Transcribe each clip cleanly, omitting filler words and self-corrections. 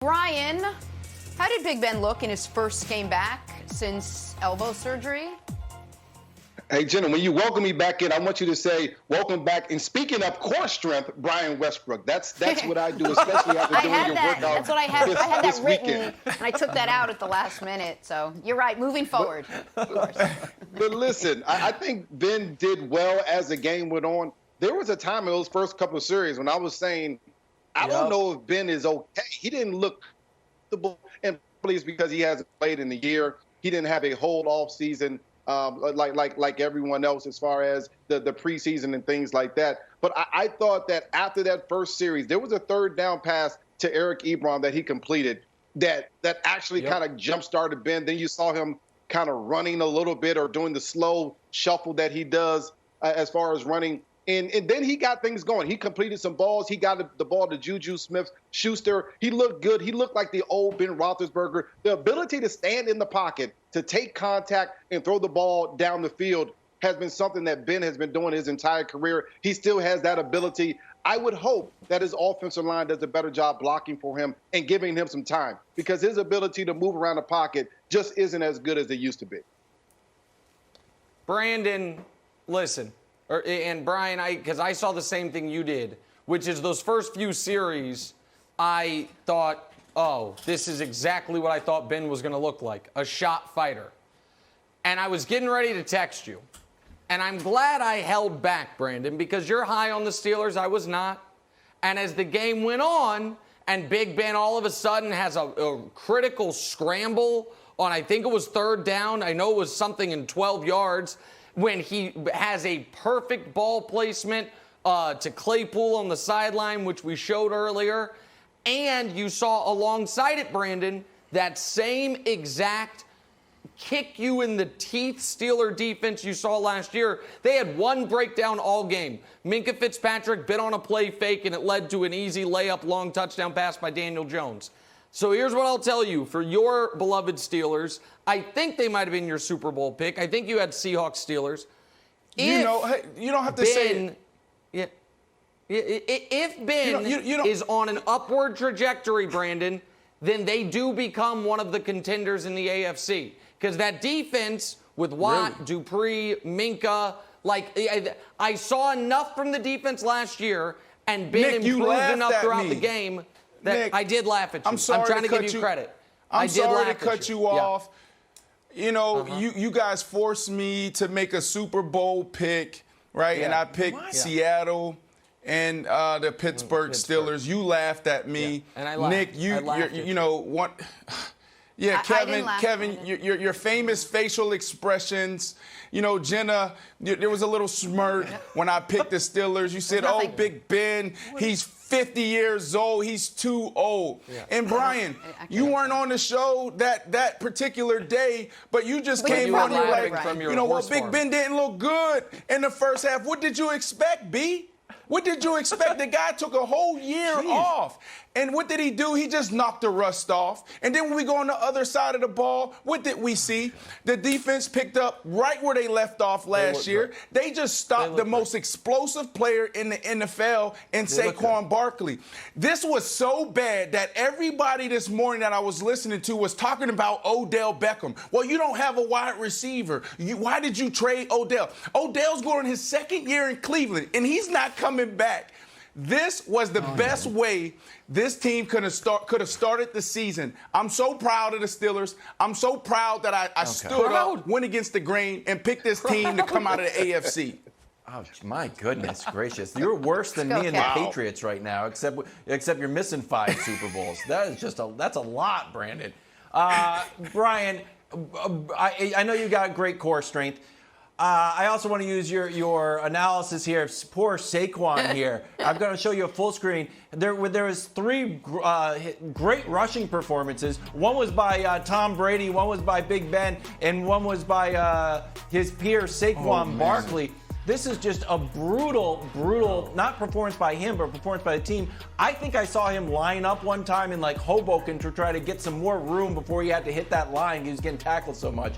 Brian, how did Big Ben look in his first game back since elbow surgery? Hey, Jenna, when you welcome me back in, I want you to say, welcome back. And speaking of core strength, Brian Westbrook. That's what I do, especially after doing your workout. That's what I had. I had that written, weekend. and I took that out at the last minute. So you're right, moving forward, of course. But listen, I think Ben did well as the game went on. There was a time in those first couple of series when I was saying, I don't know if Ben is okay. He didn't look comfortable, and probably it's because he hasn't played in the year. He didn't have a whole off season. Like everyone else as far as the preseason and things like that. But I thought that after that first series, there was a third down pass to Eric Ebron that he completed that actually kind of jump-started Ben. Then you saw him kind of running a little bit or doing the slow shuffle that he does as far as running. And then he got things going. He completed some balls. He got the ball to Juju Smith-Schuster. He looked good. He looked like the old Ben Roethlisberger. The ability to stand in the pocket, to take contact and throw the ball down the field has been something that Ben has been doing his entire career. He still has that ability. I would hope that his offensive line does a better job blocking for him and giving him some time, because his ability to move around the pocket just isn't as good as it used to be. Brandon, listen. And Brian, because I saw the same thing you did, which is those first few series, I thought, oh, this is exactly what I thought Ben was going to look like, a shot fighter. And I was getting ready to text you. And I'm glad I held back, Brandon, because you're high on the Steelers. I was not. And as the game went on, and Big Ben all of a sudden has a critical scramble on, I think it was third down. I know it was something in 12 yards. When he has a perfect ball placement to Claypool on the sideline, which we showed earlier. And you saw alongside it, Brandon, that same exact kick you in the teeth Steeler defense you saw last year. They had one breakdown all game. Minkah Fitzpatrick bit on a play fake, and it led to an easy layup, long touchdown pass by Daniel Jones. So here's what I'll tell you. For your beloved Steelers, I think they might have been your Super Bowl pick. I think you had Seahawks Steelers. You don't have to say it. If Ben is on an upward trajectory, Brandon, then they do become one of the contenders in the AFC. Because that defense with Watt, Dupree, Minkah, I saw enough from the defense last year, and Ben improved enough throughout the game that Nick, I did laugh at you. I'm trying to give you credit. I'm sorry to cut you off. You know, you guys forced me to make a Super Bowl pick, right? Yeah. And I picked Seattle and the Pittsburgh Steelers. You laughed at me. Yeah. And I laughed. Nick, you know what? Yeah, Kevin, your famous facial expressions. You know, Jenna, there was a little smirk when I picked the Steelers. You said, oh, Big Ben, he's 50 years old. He's too old. Yeah. And, Brian, you weren't on the show that particular day, but you just came on and you're like, you know what, Big Ben didn't look good in the first half. What did you expect, B? What did you expect? The guy took a whole year off. And what did he do? He just knocked the rust off. And then when we go on the other side of the ball, what did we see? The defense picked up right where they left off last year. They just stopped the most explosive player in the NFL in Saquon Barkley. This was so bad that everybody this morning that I was listening to was talking about Odell Beckham. Well, you don't have a wide receiver. Why did you trade Odell? Odell's going his second year in Cleveland, and he's not coming back. This was the best way this team could have started the season. I'm so proud of the Steelers. I'm so proud that I stood up, went against the grain, and picked this team to come out of the AFC. Oh, my goodness gracious. You're worse than me and the Patriots right now, except you're missing 5 Super Bowls. That's a lot, Brandon. Brian, I know you got great core strength. I also want to use your analysis here of poor Saquon here. I'm going to show you a full screen. There was 3 great rushing performances. One was by Tom Brady, one was by Big Ben, and one was by his peer Saquon Barkley. This is just a brutal, not performance by him, but performance by the team. I think I saw him line up one time in Hoboken to try to get some more room before he had to hit that line. He was getting tackled so much.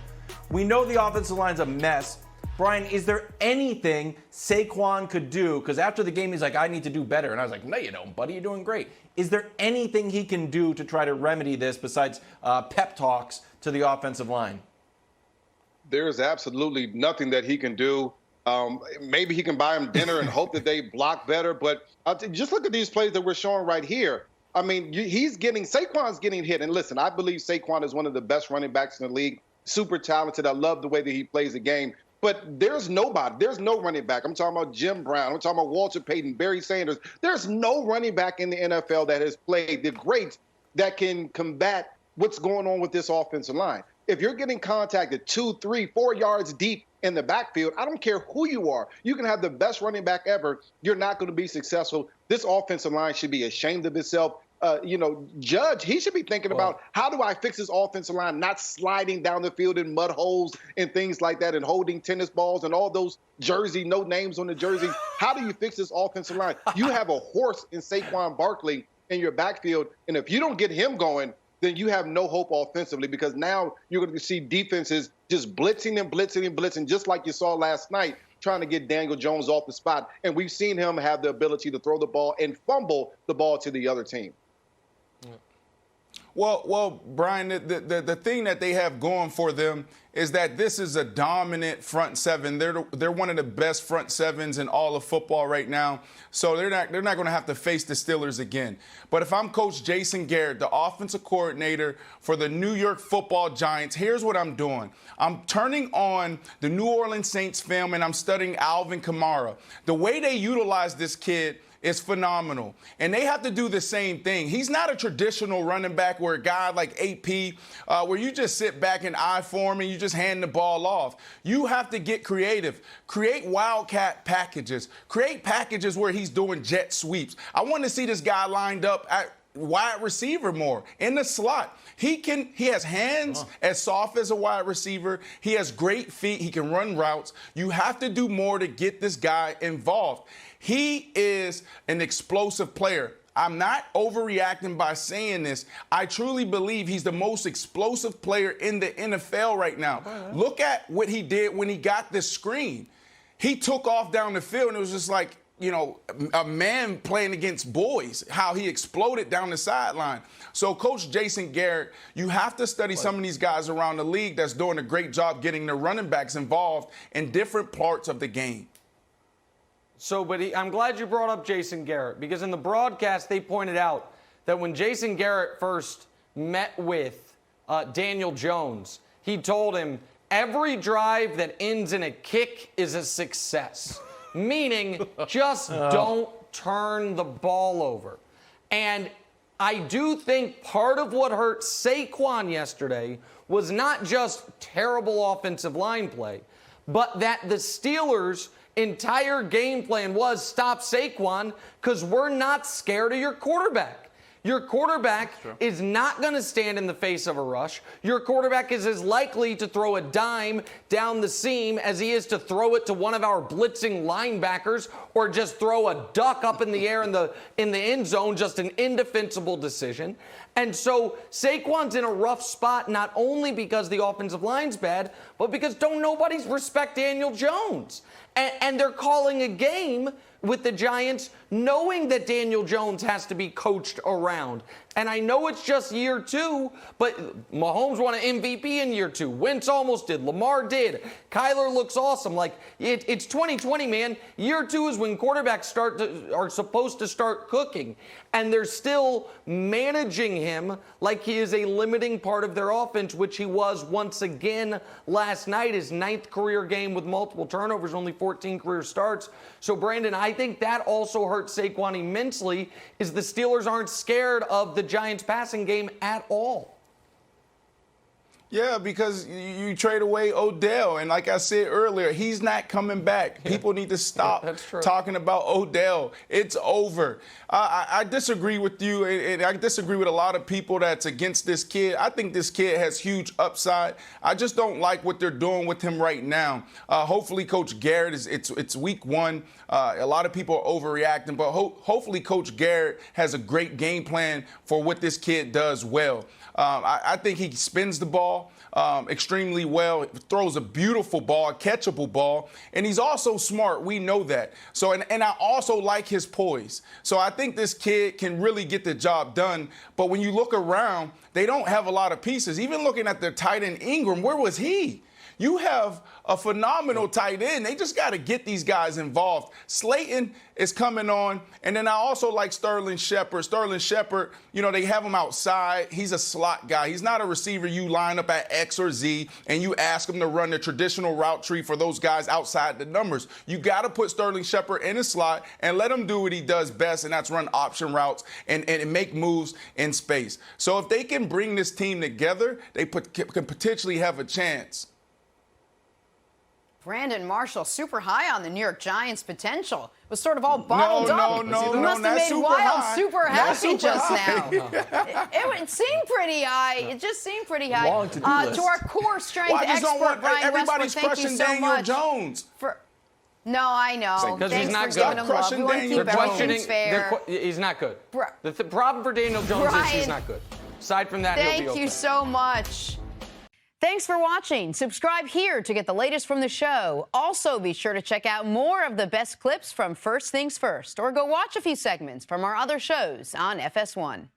We know the offensive line's a mess. Brian, is there anything Saquon could do? Because after the game, he's like, I need to do better. And I was like, no, you don't, buddy. You're doing great. Is there anything he can do to try to remedy this besides pep talks to the offensive line? There is absolutely nothing that he can do. Maybe he can buy him dinner and hope that they block better. But just look at these plays that we're showing right here. I mean, Saquon's getting hit. And listen, I believe Saquon is one of the best running backs in the league. Super talented. I love the way that he plays the game. But there's no running back. I'm talking about Jim Brown. I'm talking about Walter Payton, Barry Sanders. There's no running back in the NFL that has played the greats that can combat what's going on with this offensive line. If you're getting contacted 2, 3, 4 yards deep in the backfield, I don't care who you are. You can have the best running back ever. You're not going to be successful. This offensive line should be ashamed of itself. Judge, he should be thinking about, how do I fix this offensive line, not sliding down the field in mud holes and things like that and holding tennis balls and all those no names on the jerseys. How do you fix this offensive line? You have a horse in Saquon Barkley in your backfield, and if you don't get him going, then you have no hope offensively, because now you're going to see defenses just blitzing and blitzing and blitzing, just like you saw last night, trying to get Daniel Jones off the spot. And we've seen him have the ability to throw the ball and fumble the ball to the other team. Well, Brian, the thing that they have going for them is that this is a dominant front seven. They're one of the best front sevens in all of football right now. So they're not going to have to face the Steelers again. But if I'm Coach Jason Garrett, the offensive coordinator for the New York Football Giants, here's what I'm doing. I'm turning on the New Orleans Saints film and I'm studying Alvin Kamara. The way they utilize this kid is phenomenal. And they have to do the same thing. He's not a traditional running back where a guy like AP, where you just sit back and eye for him and you just hand the ball off. You have to get creative. Create wildcat packages. Create packages where he's doing jet sweeps. I want to see this guy lined up at wide receiver more in the slot. He has hands as soft as a wide receiver. He has great feet. He can run routes. You have to do more to get this guy involved. He is an explosive player. I'm not overreacting by saying this. I truly believe he's the most explosive player in the NFL right now. Look at what he did when he got this screen. He took off down the field and it was just like, a man playing against boys, how he exploded down the sideline. So, Coach Jason Garrett, you have to study some of these guys around the league that's doing a great job getting their running backs involved in different parts of the game. So, but I'm glad you brought up Jason Garrett, because in the broadcast they pointed out that when Jason Garrett first met with Daniel Jones, he told him every drive that ends in a kick is a success. Meaning, just don't turn the ball over. And I do think part of what hurt Saquon yesterday was not just terrible offensive line play, but that the Steelers' entire game plan was stop Saquon because we're not scared of your quarterback. Your quarterback is not going to stand in the face of a rush. Your quarterback is as likely to throw a dime down the seam as he is to throw it to one of our blitzing linebackers or just throw a duck up in the air in the end zone, just an indefensible decision. And so Saquon's in a rough spot, not only because the offensive line's bad, but because don't nobody respect Daniel Jones. And they're calling a game with the Giants knowing that Daniel Jones has to be coached around. And I know it's just year two, but Mahomes won an MVP in year two. Wentz almost did. Lamar did. Kyler looks awesome. Like, it's 2020, man. Year two is when quarterbacks are supposed to start cooking. And they're still managing him like he is a limiting part of their offense, which he was once again last night. His 9th career game with multiple turnovers, only 14 career starts. So, Brandon, I think that also hurts Saquon immensely, is the Steelers aren't scared of the Giants passing game at all. Yeah, because you trade away Odell, and like I said earlier, he's not coming back. People need to stop talking about Odell. It's over. I disagree with you, and I disagree with a lot of people that's against this kid. I think this kid has huge upside. I just don't like what they're doing with him right now. Hopefully, Coach Garrett, it's week one. A lot of people are overreacting, but hopefully Coach Garrett has a great game plan for what this kid does well. I think he spins the ball. ball extremely well, throws a beautiful ball, a catchable ball, and he's also smart. We know that. So, and I also like his poise. So I think this kid can really get the job done. But when you look around, they don't have a lot of pieces. Even looking at their tight end Ingram, where was he? You have a phenomenal tight end. They just got to get these guys involved. Slayton is coming on. And then I also like Sterling Shepard. Sterling Shepard, you know, they have him outside. He's a slot guy. He's not a receiver you line up at X or Z and you ask him to run the traditional route tree for those guys outside the numbers. You got to put Sterling Shepard in a slot and let him do what he does best, and that's run option routes and make moves in space. So if they can bring this team together, they can potentially have a chance. Brandon Marshall, super high on the New York Giants' potential. Was sort of all bottled up. No, he must have made Wild super happy just now. It seemed pretty high. It just seemed pretty high. To our core strength expert, Brian everybody's Westbrook, thank you so Daniel much. Jones. No, I know. Because he's not good. We want to keep everything fair. He's not good. The problem for Daniel Jones is he's not good. Aside from that, he'll be okay. Thank you so much. Thanks for watching. Subscribe here to get the latest from the show. Also, be sure to check out more of the best clips from First Things First, or go watch a few segments from our other shows on FS1.